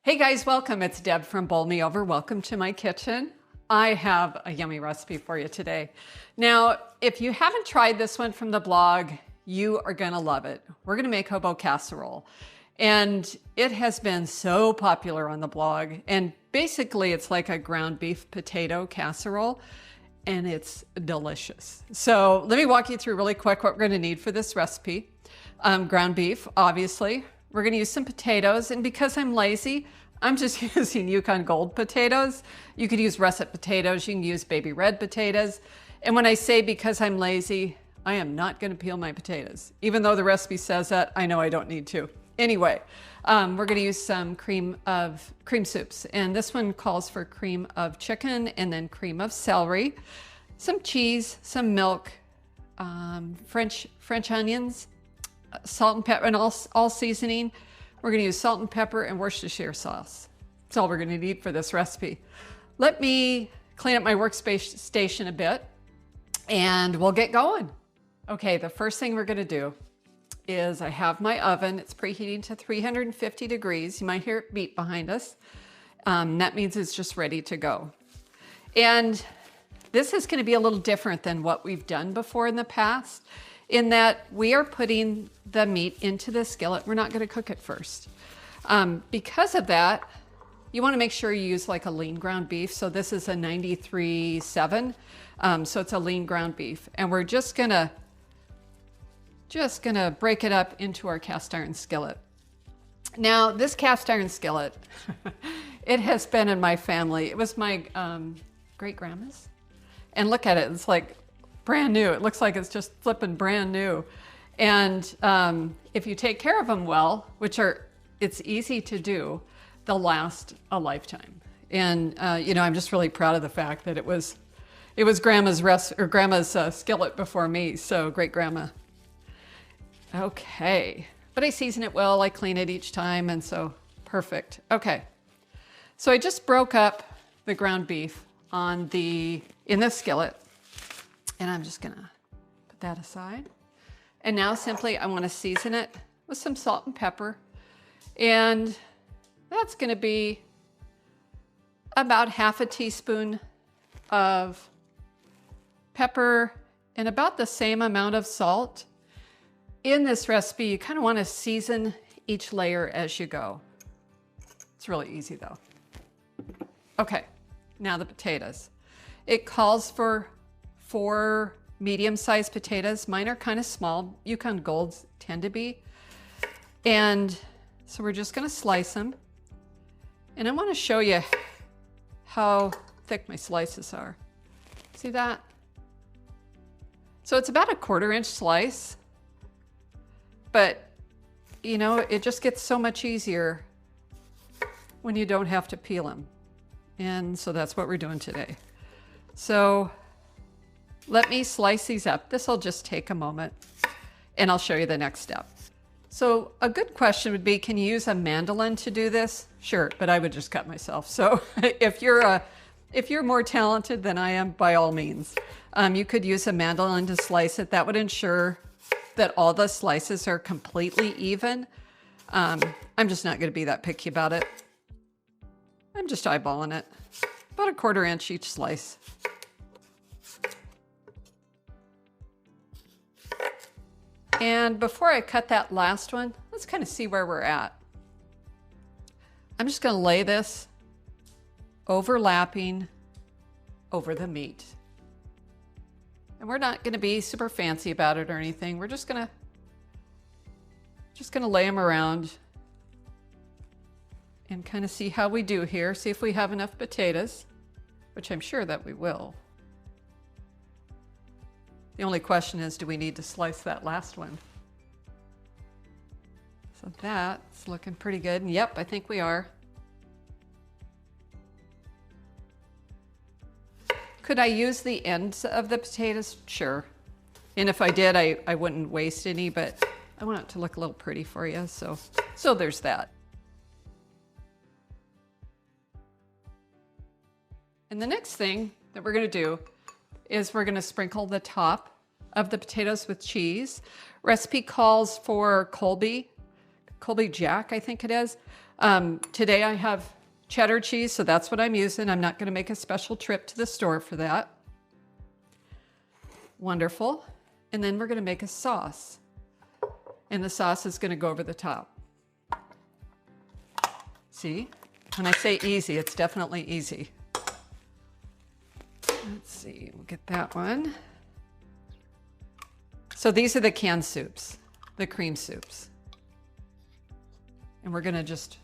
Hey guys, welcome. It's Deb from Bowl Me Over. Welcome to my kitchen. I have a yummy recipe for you today. Now, if you haven't tried this one from the blog, you are gonna love it. We're gonna make hobo casserole. And it has been so popular on the blog. And basically it's like a ground beef potato casserole and it's delicious. So let me walk you through really quick what we're gonna need for this recipe. Ground beef, obviously. We're gonna use some potatoes, and because I'm lazy, I'm just using Yukon Gold potatoes. You could use russet potatoes, you can use baby red potatoes. And when I say because I'm lazy, I am not gonna peel my potatoes. Even though the recipe says that, I know I don't need to. Anyway, we're gonna use some cream soups. And this one calls for cream of chicken and then cream of celery, some cheese, some milk, French onions, salt and pepper, and all seasoning. We're gonna use salt and pepper and Worcestershire sauce. That's all we're gonna need for this recipe. Let me clean up my workstation a bit and we'll get going. Okay, the first thing we're gonna do is I have my oven. It's preheating to 350 degrees. You might hear it beep behind us. That means it's just ready to go. And this is gonna be a little different than what we've done before in the past, in that we are putting the meat into the skillet. We're not gonna cook it first. Because of that, you wanna make sure you use like a lean ground beef. So this is a 93.7, so it's a lean ground beef. And we're just gonna break it up into our cast iron skillet. Now, this cast iron skillet, it has been in my family. It was my great grandma's. And look at it, it's like brand new. It looks like it's just flipping brand new. And if you take care of them well, it's easy to do, they'll last a lifetime. And I'm just really proud of the fact that it was grandma's skillet before me. So great grandma. Okay, but I season it well. I clean it each time, and so perfect. Okay, so I just broke up the ground beef in the skillet. And I'm just gonna put that aside. And now simply I wanna season it with some salt and pepper. And that's gonna be about half a teaspoon of pepper and about the same amount of salt. In this recipe, you kind of wanna season each layer as you go. It's really easy though. Okay, now the potatoes. It calls for 4 medium-sized potatoes. Mine are kind of small. Yukon Golds tend to be. And so we're just gonna slice them. And I wanna show you how thick my slices are. See that? So it's about a 1/4 inch slice, but it just gets so much easier when you don't have to peel them. And so that's what we're doing today. So let me slice these up. This will just take a moment and I'll show you the next step. So a good question would be, can you use a mandolin to do this? Sure, but I would just cut myself. So if you're more talented than I am, by all means, you could use a mandolin to slice it. That would ensure that all the slices are completely even. I'm just not gonna be that picky about it. I'm just eyeballing it. About a 1/4 inch each slice. And before I cut that last one, let's kind of see where we're at. I'm just gonna lay this overlapping over the meat. And we're not gonna be super fancy about it or anything. We're just gonna lay them around and kind of see how we do here. See if we have enough potatoes, which I'm sure that we will. The only question is, do we need to slice that last one? So that's looking pretty good. And yep, I think we are. Could I use the ends of the potatoes? Sure. And if I did, I wouldn't waste any, but I want it to look a little pretty for you. So there's that. And the next thing that we're gonna do is we're gonna sprinkle the top of the potatoes with cheese. Recipe calls for Colby Jack, I think it is. Today I have cheddar cheese, so that's what I'm using. I'm not going to make a special trip to the store for that. Wonderful. And then we're going to make a sauce. And the sauce is going to go over the top. See? When I say easy, it's definitely easy. Let's see, we'll get that one. So these are the canned soups, the cream soups. And we're going to just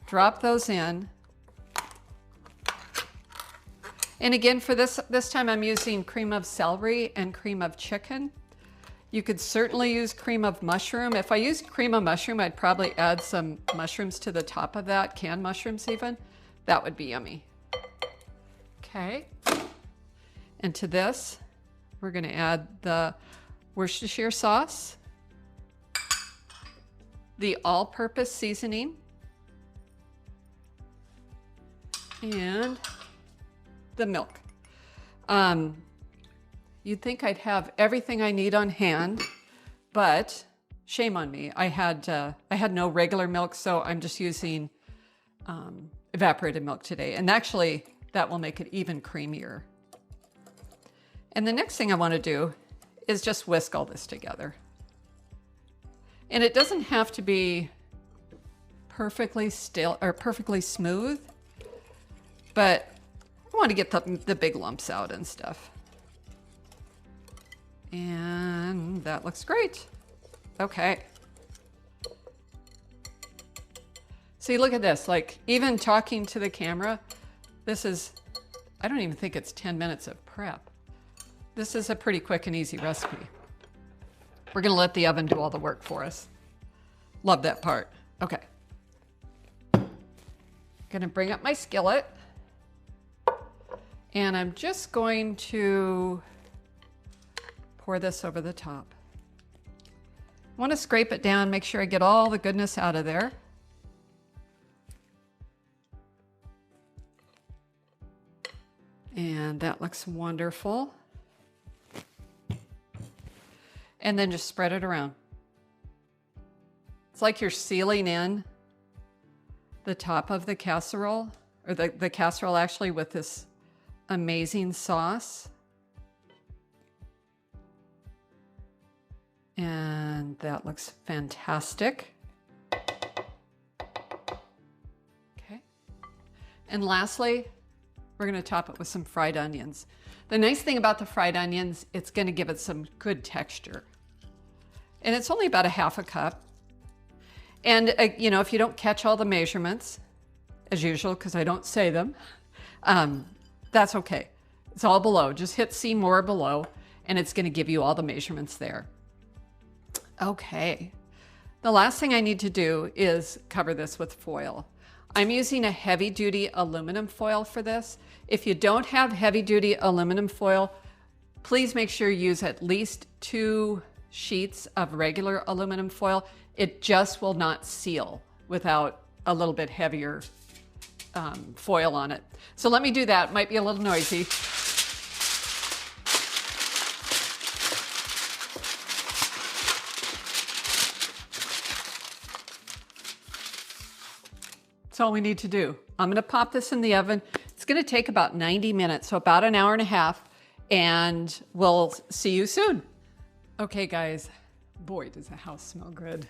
drop those in. And again, for this time I'm using cream of celery and cream of chicken. You could certainly use cream of mushroom. If I use cream of mushroom, I'd probably add some mushrooms to the top of that, canned mushrooms even. That would be yummy. Okay. And to this, we're going to add the Worcestershire sauce, the all-purpose seasoning, and the milk. You'd think I'd have everything I need on hand, but shame on me. I had no regular milk, so I'm just using evaporated milk today. And actually, that will make it even creamier. And the next thing I want to do is just whisk all this together. And it doesn't have to be perfectly still or perfectly smooth, but I want to get the big lumps out and stuff. And that looks great. Okay. See, look at this. Like, even talking to the camera, this is, I don't even think it's 10 minutes of prep. This is a pretty quick and easy recipe. We're going to let the oven do all the work for us. Love that part. Okay. Going to bring up my skillet. And I'm just going to pour this over the top. I want to scrape it down, make sure I get all the goodness out of there. And that looks wonderful. And then just spread it around. It's like you're sealing in the top of the casserole, or the casserole actually, with this amazing sauce. And that looks fantastic. Okay. And lastly, we're going to top it with some fried onions. The nice thing about the fried onions, it's going to give it some good texture. And it's only about a half a cup. And, you know, if you don't catch all the measurements, as usual, because I don't say them, that's okay. It's all below. Just hit see more below, and it's going to give you all the measurements there. Okay. The last thing I need to do is cover this with foil. I'm using a heavy-duty aluminum foil for this. If you don't have heavy-duty aluminum foil, please make sure you use at least 2 sheets of regular aluminum foil. It just will not seal without a little bit heavier foil on it. So let me do that. It might be a little noisy. That's all we need to do. I'm going to pop this in the oven. It's going to take about 90 minutes, so about an hour and a half, and we'll see you soon. Okay, guys. Boy, does the house smell good.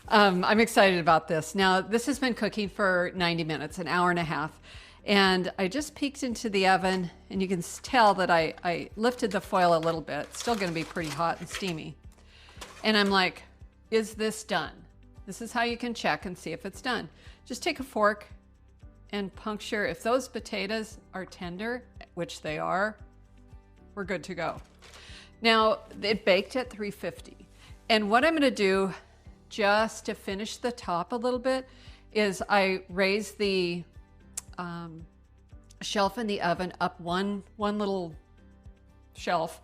I'm excited about this. Now, this has been cooking for 90 minutes, an hour and a half. And I just peeked into the oven, and you can tell that I lifted the foil a little bit. It's still going to be pretty hot and steamy. And I'm like, is this done? This is how you can check and see if it's done. Just take a fork and puncture. If those potatoes are tender, which they are, we're good to go. Now, it baked at 350. And what I'm going to do, just to finish the top a little bit, is I raise the shelf in the oven up one little shelf.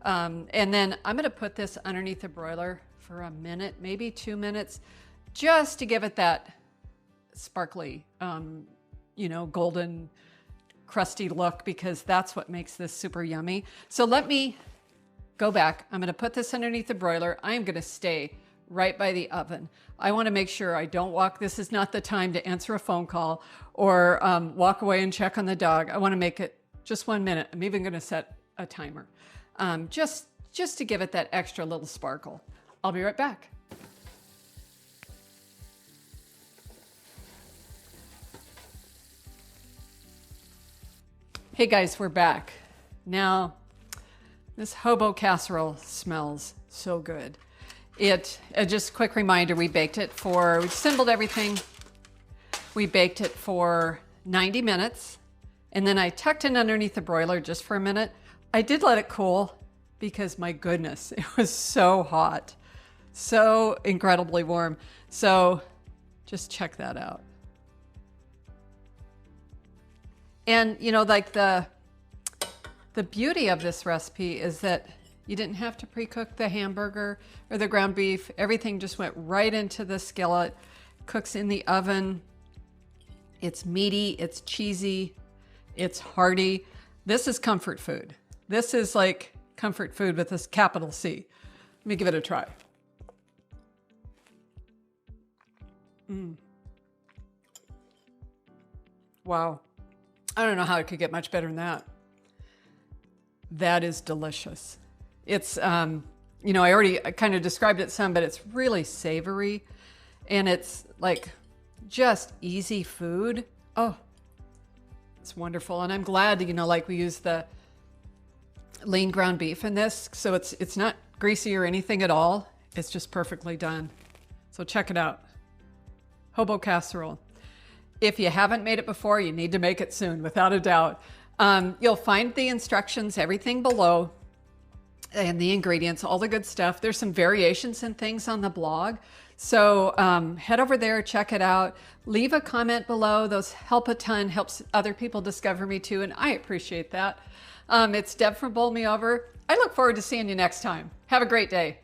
And then I'm going to put this underneath the broiler for a minute, maybe 2 minutes, just to give it that sparkly, you know, golden, crusty look, because that's what makes this super yummy. So let me go back. I'm going to put this underneath the broiler. I'm going to stay right by the oven. I want to make sure I don't walk. This is not the time to answer a phone call or walk away and check on the dog. I want to make it just 1 minute. I'm even going to set a timer just to give it that extra little sparkle. I'll be right back. Hey guys, we're back. Now, this hobo casserole smells so good. Just a quick reminder, we assembled everything. We baked it for 90 minutes, and then I tucked it underneath the broiler just for a minute. I did let it cool because my goodness, it was so hot, so incredibly warm. So just check that out. And you know, like the beauty of this recipe is that you didn't have to pre-cook the hamburger or the ground beef. Everything just went right into the skillet, cooks in the oven. It's meaty, it's cheesy, it's hearty. This is comfort food. This is like comfort food with this capital C. Let me give it a try. Wow. I don't know how it could get much better than that. That is delicious. It's, you know, I kind of described it some, but it's really savory and it's like just easy food. Oh, it's wonderful. And I'm glad, you know, like we use the lean ground beef in this. So it's not greasy or anything at all. It's just perfectly done. So check it out. Hobo casserole. If you haven't made it before, you need to make it soon, without a doubt. You'll find the instructions, everything below, and the ingredients, all the good stuff. There's some variations and things on the blog. So head over there, check it out. Leave a comment below. Those help a ton, helps other people discover me too, and I appreciate that. It's Deb from Bowl Me Over. I look forward to seeing you next time. Have a great day.